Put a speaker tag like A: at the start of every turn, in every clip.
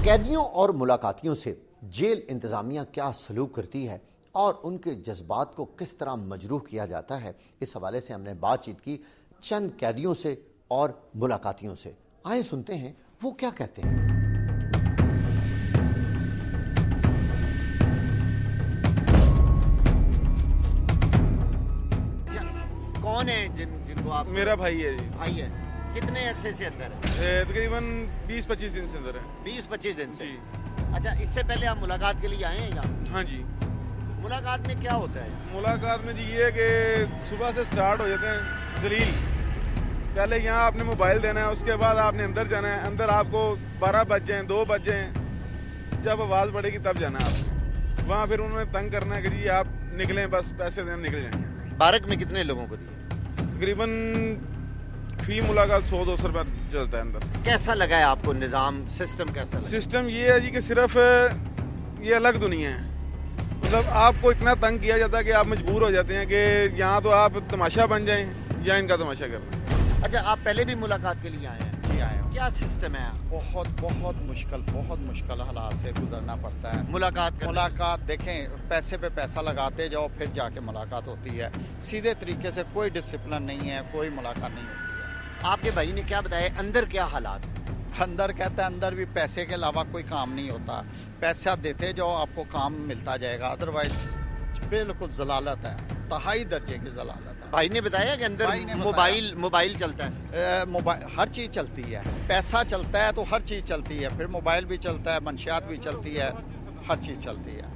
A: قیدیوں اور ملاقاتیوں سے جیل انتظامیہ کیا سلوک کرتی ہے اور ان کے جذبات کو کس طرح مجروح کیا جاتا ہے، اس حوالے سے ہم نے بات چیت کی چند قیدیوں سے اور ملاقاتیوں سے۔ آئیں سنتے ہیں وہ کیا کہتے ہیں۔ کون ہے جن کو آپ؟
B: میرا بھائی ہے جی۔
A: بھائی ہے۔ کتنے عرصے سے اندر ہے؟
B: تقریباً 20-25 دن سے اندر ہے۔
A: 20-25 دن سے
B: جی۔
A: اچھا، اس سے پہلے آپ ملاقات کے لیے آئے ہیں یہاں؟
B: ہاں جی۔
A: ملاقات میں کیا ہوتا ہے؟
B: ملاقات میں جی یہ ہے کہ صبح سے سٹارٹ ہو جاتے ہیں ذلیل۔ پہلے یہاں آپ نے موبائل دینا ہے، اس کے بعد آپ نے اندر جانا ہے۔ اندر آپ کو 12 بج جائیں، 2 بج جائیں، جب آواز پڑے گی تب جانا ہے آپ وہاں۔ پھر انہوں نے تنگ کرنا ہے کہ جی آپ نکلیں، بس پیسے دیں نکل جائیں۔
A: بارک میں کتنے لوگوں کو دیے؟
B: تقریباً فی ملاقات 100-200 روپے چلتا ہے اندر۔
A: کیسا لگا ہے آپ کو نظام، سسٹم کیسا لگا؟
B: سسٹم یہ ہے جی کہ صرف یہ الگ دنیا ہے، مطلب آپ کو اتنا تنگ کیا جاتا ہے کہ آپ مجبور ہو جاتے ہیں کہ یہاں تو آپ تماشا بن جائیں یا ان کا تماشا کر رہے ہیں۔
A: اچھا، آپ پہلے بھی ملاقات کے لیے آئے ہیں؟
C: جی آئے ہیں۔
A: کیا سسٹم ہے؟
C: بہت مشکل حالات سے گزرنا پڑتا ہے۔
A: ملاقات
C: دیکھیں، پیسے پہ پیسہ لگاتے جاؤ، پھر جا کے ملاقات ہوتی ہے۔ سیدھے طریقے سے کوئی ڈسپلن نہیں ہے، کوئی ملاقات نہیں ہوتی ہے۔
A: آپ کے بھائی نے کیا بتایا اندر کیا حالات؟
C: اندر کہتا ہے اندر بھی پیسے کے علاوہ کوئی کام نہیں ہوتا، پیسہ دیتے جاؤ آپ کو کام ملتا جائے گا، ادروائز بالکل ضلالت ہے، انتہائی درجے کی ضلالت ہے۔
A: بھائی نے بتایا کہ اندر موبائل چلتا ہے؟
C: ہر چیز چلتی ہے، پیسہ چلتا ہے تو ہر چیز چلتی ہے، پھر موبائل بھی چلتا ہے، منشیات بھی چلتی ہے، ہر چیز چلتی ہے۔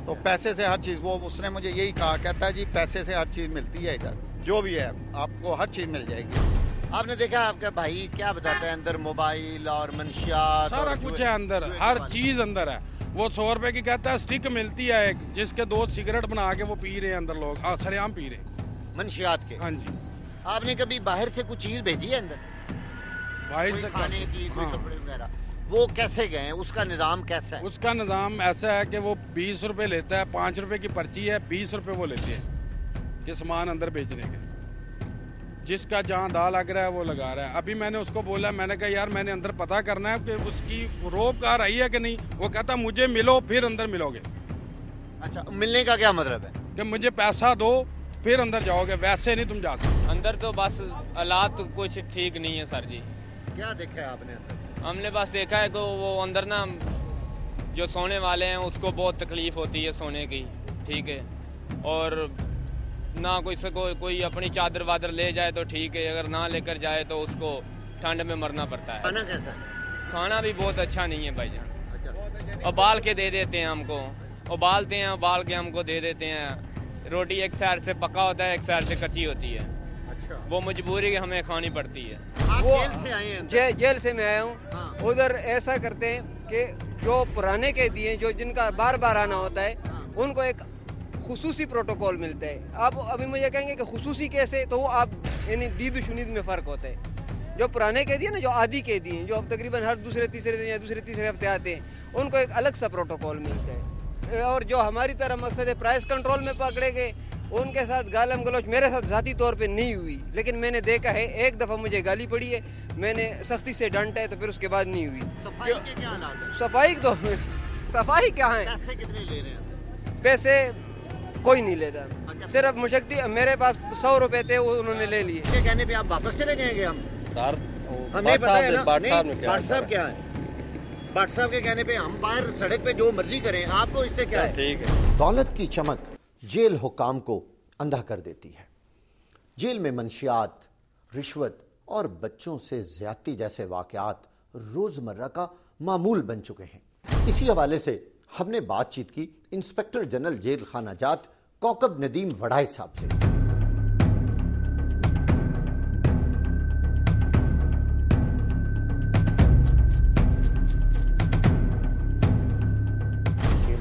C: تو پیسے سے ہر چیز، اس نے مجھے یہی کہا، کہتا ہے جی پیسے سے ہر چیز ملتی ہے، ادھر جو بھی ہے آپ کو ہر چیز مل جائے گی۔
A: آپ نے دیکھا آپ کا بھائی کیا بتاتا ہے اندر موبائل اور منشیات
D: سارا کچھ ہے اندر، ہر چیز اندر ہے۔ وہ 100 روپے کی کہتا ہے، سٹک ملتی ہے ایک، جس کے 2 سگریٹ بنا کے وہ پی رہے ہیں اندر لوگ، سریعام پی رہے ہیں
A: منشیات کے۔
D: ہاں جی۔
A: آپ نے کبھی باہر سے کچھ چیز بھیجی ہے اندر؟
D: باہر سے
A: کھانے کی، کوئی کپڑے وغیرہ؟ وہ کیسے گئے ہیں؟ اس کا نظام کیسا ہے؟
D: اس کا نظام ایسا ہے کہ وہ 20 روپے لیتا ہے، 5 روپے کی پرچی ہے، 20 روپے وہ لیتے ہیں یہ سامان اندر بیچنے کے۔ جس کا جہاں دا لگ رہا ہے وہ لگا رہا ہے۔ ابھی میں نے اس کو بولا، میں نے کہا یار میں نے اندر پتہ کرنا ہے کہ اس کی روب کار آئی ہے کہ نہیں۔ وہ کہتا مجھے ملو پھر اندر ملو گے۔
A: اچھا، ملنے کا کیا مطلب ہے؟
D: کہ مجھے پیسہ دو پھر اندر جاؤ گے، ویسے نہیں تم جا سکتے۔
E: اندر تو بس حالات کچھ ٹھیک نہیں ہے سر جی۔
A: کیا دیکھا ہے آپ نے اندر؟
E: ہم نے بس دیکھا ہے کہ وہ اندر نا جو سونے والے ہیں اس کو بہت تکلیف ہوتی ہے سونے کی، ٹھیک ہے، اور نہ کوئی اپنی چادر وادر لے جائے تو ٹھیک ہے، اگر نہ لے کر جائے تو اس کو ٹھنڈ میں مرنا پڑتا ہے۔
A: کھانا کیسا ہے؟
E: کھانا بھی بہت اچھا نہیں ہے بھائی جان، ابال کے دے دیتے ہیں ہم کو، ابالتے ہیں، ابال کے ہم کو دے دیتے ہیں۔ روٹی ایک سائڈ سے پکا ہوتا ہے، ایک سائڈ سے کچی ہوتی ہے، وہ مجبوری ہمیں کھانی پڑتی ہے۔
A: آپ جیل سے آئے ہیں؟
F: جیل سے میں آیا ہوں۔ ادھر ایسا کرتے ہیں کہ جو پرانے قیدی ہیں، جو جن کا بار بار آنا ہوتا ہے، ان کو ایک خصوصی پروٹوکول ملتا ہے۔ آپ ابھی مجھے کہیں گے کہ خصوصی کیسے، تو وہ آپ یعنی دید و شنید میں فرق ہوتا ہے۔ جو پرانے قیدی ہیں نا، جو عادی قیدی ہیں، جو اب تقریباً ہر دوسرے تیسرے دن یا دوسرے تیسرے ہفتے آتے ہیں، ان کو ایک الگ سا پروٹوکول ملتا ہے۔ اور جو ہماری طرح مقصد ہے پرائس کنٹرول میں پکڑے گئے، ان کے ساتھ گالم گلوچ میرے ساتھ ذاتی طور پہ نہیں ہوئی، لیکن میں نے دیکھا ہے ایک دفعہ مجھے گالی پڑی ہے، میں نے سختی سے ڈانٹا ہے، تو پھر اس کے بعد نہیں ہوئی۔
A: صفائی کے کیا حالات ہیں؟
F: صفائی کیا ہے؟
A: پیسے کتنے لے رہے ہیں؟
F: پیسے کوئی نہیں لیتا، صرف مشقتی میرے پاس 100 روپے تھے، وہ انہوں نے لے لیے۔
A: یہ کہنے پہ آپ واپس چلے جائیں گے؟ ہم
G: سر
A: ہمیں پتہ ہے نا، بٹ صاحب کیا ہے، بٹ صاحب کے کہنے پہ ہم باہر سڑک پہ جو مرضی کریں، آپ کو اس سے کیا ہے؟
G: ٹھیک ہے۔
A: دولت کی چمک جیل حکام کو اندھا کر دیتی ہے۔ جیل میں منشیات، رشوت اور بچوں سے زیادتی جیسے واقعات روزمرہ کا معمول بن چکے ہیں۔ اسی حوالے سے ہم نے بات چیت کی انسپیکٹر جنرل جیل خانہ جات کوکب ندیم وڑائچ صاحب سے۔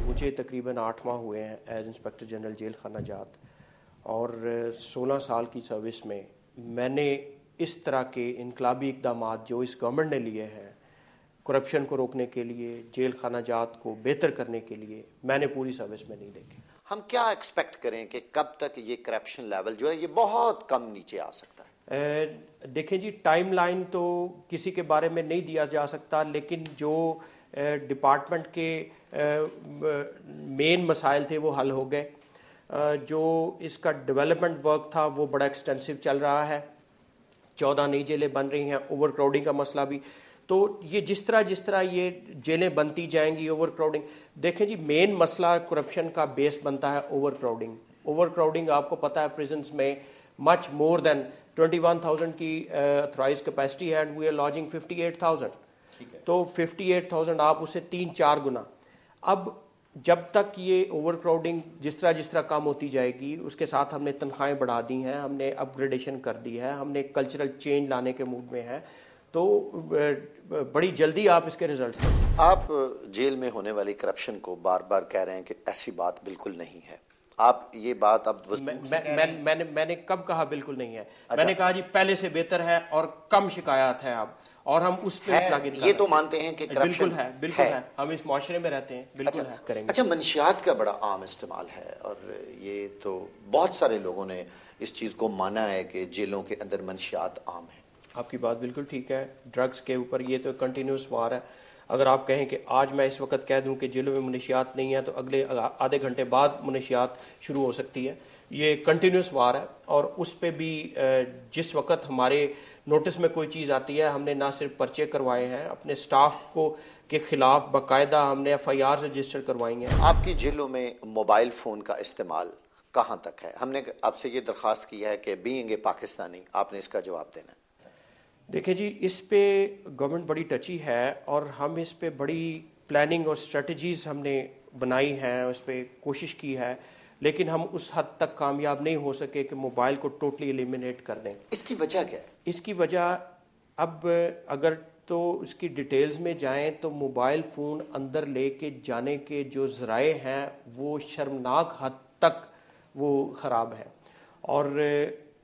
H: مجھے تقریباً 8 ماہ ہوئے ہیں ایز انسپیکٹر جنرل جیل خانہ جات، اور 16 سال کی سروس میں میں نے اس طرح کے انقلابی اقدامات جو اس گورنمنٹ نے لیے ہیں کرپشن کو روکنے کے لیے، جیل خانہ جات کو بہتر کرنے کے لیے، میں نے پوری سروس میں نہیں دیکھے۔
A: ہم کیا ایکسپیکٹ کریں کہ کب تک یہ کرپشن لیول جو ہے یہ بہت کم نیچے آ سکتا ہے؟
H: دیکھیں جی، ٹائم لائن تو کسی کے بارے میں نہیں دیا جا سکتا، لیکن جو ڈپارٹمنٹ کے مین مسائل تھے وہ حل ہو گئے. جو اس کا ڈیولپمنٹ ورک تھا وہ بڑا ایکسٹینسو چل رہا ہے. 14 نئی جیلیں بن رہی ہیں. اوور کراؤڈنگ کا مسئلہ بھی. تو یہ جس طرح یہ جیلیں بنتی جائیں گی, اوور کراؤڈنگ, دیکھیں جی مین مسئلہ کرپشن کا بیس بنتا ہے اوور کراؤڈنگ. اوور کراؤڈنگ آپ کو پتہ ہے پریزنس میں مچ مور دین 21,000 کی اتھرائز کیپیسٹی ہے اینڈ وی آر لاجنگ 58,000. تو 58,000 آپ اسے 3-4 گنا. اب جب تک یہ اوور کراؤڈنگ جس طرح کام ہوتی جائے گی, اس کے ساتھ ہم نے تنخواہیں بڑھا دی ہیں, ہم نے اپ گریڈیشن کر دی ہے, ہم نے کلچرل چینج لانے کے موڈ میں ہیں, تو بڑی جلدی آپ اس کے ریزلٹس ہیں.
A: آپ جیل میں ہونے والی کرپشن کو بار بار کہہ رہے ہیں کہ ایسی بات بالکل نہیں ہے. آپ یہ بات اب
H: میں نے کب کہا بالکل نہیں ہے؟ میں نے کہا جی پہلے سے بہتر ہے اور کم شکایات ہیں اب, اور ہم اس پہ
A: یہ تو مانتے ہیں کہ
H: بالکل ہے, ہم اس معاشرے میں رہتے ہیں, بالکل ہے, کریں گے.
A: اچھا, منشیات کا بڑا عام استعمال ہے اور یہ تو بہت سارے لوگوں نے اس چیز کو مانا ہے کہ جیلوں کے اندر منشیات عام ہیں.
H: آپ کی بات بالکل ٹھیک ہے. ڈرگز کے اوپر یہ تو کنٹینیوس وار ہے. اگر آپ کہیں کہ آج میں اس وقت کہہ دوں کہ جیلوں میں منشیات نہیں ہے تو اگلے آدھے گھنٹے بعد منشیات شروع ہو سکتی ہے. یہ کنٹینیوس وار ہے, اور اس پہ بھی جس وقت ہمارے نوٹس میں کوئی چیز آتی ہے, ہم نے نہ صرف پرچے کروائے ہیں, اپنے سٹاف کو کے خلاف باقاعدہ ہم نے FIR رجسٹر کروائی ہیں.
A: آپ کی جیلوں میں موبائل فون کا استعمال کہاں تک ہے؟ ہم نے آپ سے یہ درخواست کی ہے کہ بینگ اے پاکستانی آپ نے اس کا جواب دینا ہے.
H: دیکھیں جی, اس پہ گورنمنٹ بڑی ٹچی ہے, اور ہم اس پہ بڑی پلاننگ اور اسٹریٹجیز ہم نے بنائی ہیں, اس پہ کوشش کی ہے, لیکن ہم اس حد تک کامیاب نہیں ہو سکے کہ موبائل کو ٹوٹلی ایلیمینیٹ کر دیں.
A: اس کی وجہ کیا ہے؟
H: اس کی وجہ اب اگر تو اس کی ڈیٹیلز میں جائیں تو موبائل فون اندر لے کے جانے کے جو ذرائع ہیں وہ شرمناک حد تک وہ خراب ہیں, اور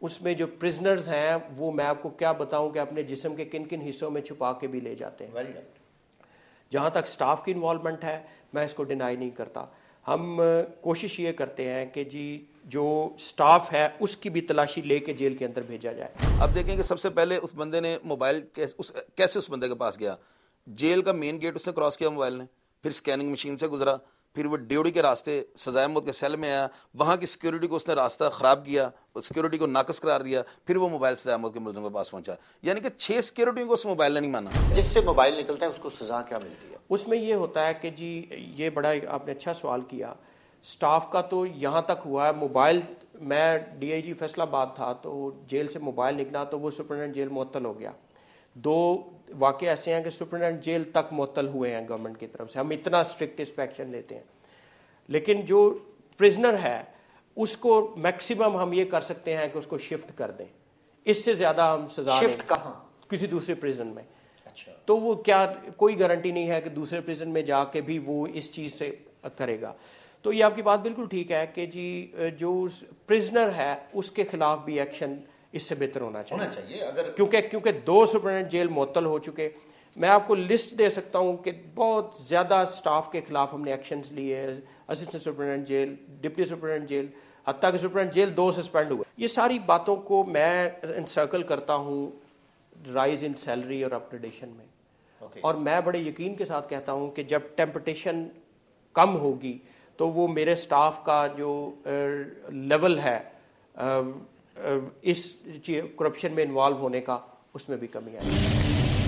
H: اس میں جو پرزنرز ہیں وہ میں آپ کو کیا بتاؤں کہ اپنے جسم کے کن کن حصوں میں چھپا کے بھی لے جاتے ہیں. جہاں تک سٹاف کی انوالومنٹ ہے میں اس کو ڈینائی نہیں کرتا. ہم کوشش یہ کرتے ہیں کہ جی جو سٹاف ہے اس کی بھی تلاشی لے کے جیل کے اندر بھیجا جائے.
G: اب دیکھیں کہ سب سے پہلے اس بندے نے موبائل کیسے اس بندے کے پاس گیا؟ جیل کا مین گیٹ اس نے کراس کیا موبائل نے, پھر اسکیننگ مشین سے گزرا, پھر وہ ڈیوڑی کے راستے سزائے موت کے سیل میں آیا, وہاں کی سیکیورٹی کو اس نے راستہ خراب کیا, سیکیورٹی کو ناقص قرار دیا, پھر وہ موبائل سزائے موت کے ملزم کے پاس پہنچا. یعنی کہ 6 سیکیورٹیوں کو اس موبائل نے نہیں مانا.
A: جس سے موبائل نکلتا ہے اس کو سزا کیا ملتی ہے؟
H: اس میں یہ ہوتا ہے کہ جی یہ بڑا آپ نے اچھا سوال کیا. سٹاف کا تو یہاں تک ہوا ہے, موبائل میں DIG فیصل آباد تھا تو جیل سے موبائل نکلا تو وہ سپرنٹینڈنٹ جیل معطل ہو گیا. 2 واقعے ایسے ہیں کہ سپرنٹینڈنٹ جیل تک معطل ہوئے ہیں گورنمنٹ کی طرف سے. ہم اتنا اسٹرکٹ انسپیکشن لیتے ہیں, لیکن جو پرزنر ہے اس کو میکسیمم ہم یہ کر سکتے ہیں کہ اس کو شفٹ کر دیں. اس سے زیادہ ہم سزا
A: شفٹ کہاں؟
H: کسی دوسرے پریزن میں.
A: اچھا.
H: تو وہ کیا کوئی گارنٹی نہیں ہے کہ دوسرے پریزن میں جا کے بھی وہ اس چیز سے کرے گا. تو یہ آپ کی بات بالکل ٹھیک ہے کہ جی جو پرزنر ہے اس کے خلاف بھی ایکشن اس سے بہتر ہونا چاہیے.
A: اگر
H: کیونکہ 2 سپرنٹینڈنٹ جیل معطل ہو چکے. میں آپ کو لسٹ دے سکتا ہوں کہ بہت زیادہ سٹاف کے خلاف ہم نے ایکشنز لیے. Assistant superintendent jail, deputy superintendent jail, حتیٰ کہ سپرنٹینڈنٹ جیل 2 سسپینڈ ہوئے. یہ ساری باتوں کو میں انسرکل کرتا ہوں رائز ان سیلری اور اپگریڈیشن میں. اور میں بڑے یقین کے ساتھ کہتا ہوں کہ جب ٹیمپٹیشن کم ہوگی تو وہ میرے سٹاف کا جو لیول ہے اس کرپشن میں انوالو ہونے کا اس میں بھی کمی آئے گی.